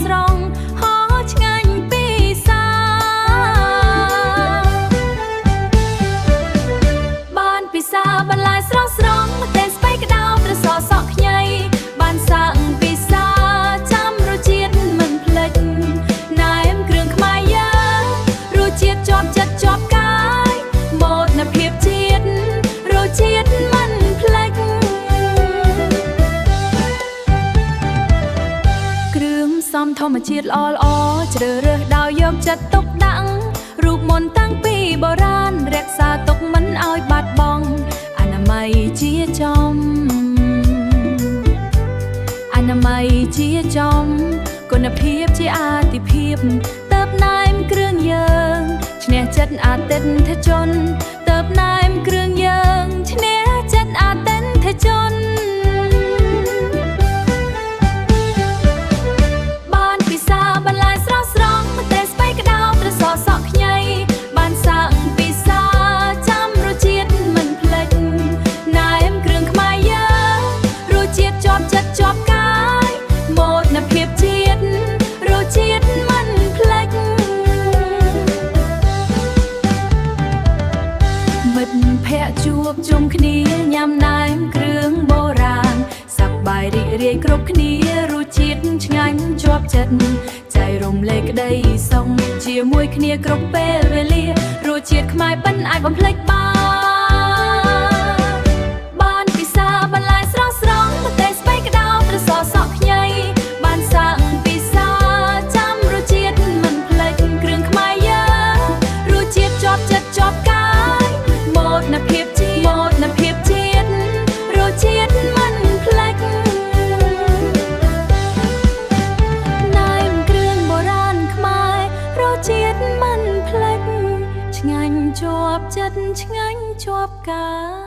ស្រង់ហោឆ្ងាញ់ពីសាបានពិសាបន្លែស្រស់ស្រង់តែស្បៃក្តៅត្រសក់សក់ខ្ញីបានសាំងពិសាចាំរសជាតិមិនភ្លេចណែមគ្រឿងខ្មែរយើងរសជាតិជាប់ចិត្តជាប់កាយមោទនភាពជាតិរសជាតិមិនភ្លេចគ្រឿងផ្សំធម្មជាតិល្អល្អជ្រើសរើសដោយយកចិត្តទុកដាក់រូបមន្តតាំងពីបុរាណរក្សាទុកមិនឲ្យបាត់បង់អនាម័យជាចំអនាម័យជាចំគុណភាពជាអាទិភាពទៅបណែមគ្រឿងយើងឈ្នះចិត្តអតិថិជនទៅបណែមគ្រឿងយើងឈ្នះចិត្តអតិថិជនបានពិសាបន្លែស្រស់ស្រង់តែស្បៃក្តៅត្រសក់សក់ខ្ញីបានសាំងពិសាចាំរសជាតិមិនភ្លេចណែមគ្រឿងខ្មែរយើងរសជាតិជាប់ចិត្តជាប់កាយមោទនភាពជាតិរសជាតិមិនភ្លេចមិត្តភក្តិជួបជុំគ្នាញ៉ាំណែមគ្រឿងបុរាណសប្បាយរីករាយគ្រប់គ្នារសជាតិឆ្ងាញ់ជាប់ចិត្តចែករំលែកក្តីសុខជាមួយគ្នាគ្រប់ពេលវេលារសជាតិខ្មែរប៉ិនអាចបំភ្លេចបានពិសាបន្លែស្រស់ស្រង់តែស្បៃក្តៅត្រសក់សក់ខ្ញីបានសាំងពិសាចាំរសជាតិមិនភ្លេចគ្រឿងខ្មែរយើងរសជាតិជាប់ចិត្តជាប់កាយមោទនភាពជាតិរសជាតិមិនភ្លេចណែមគ្រឿងបុរាណខ្មែររសជាតិមិនភ្លេចឆ្ងាញ់ជាប់ចិត្តឆ្ងាញ់ជាប់កាយ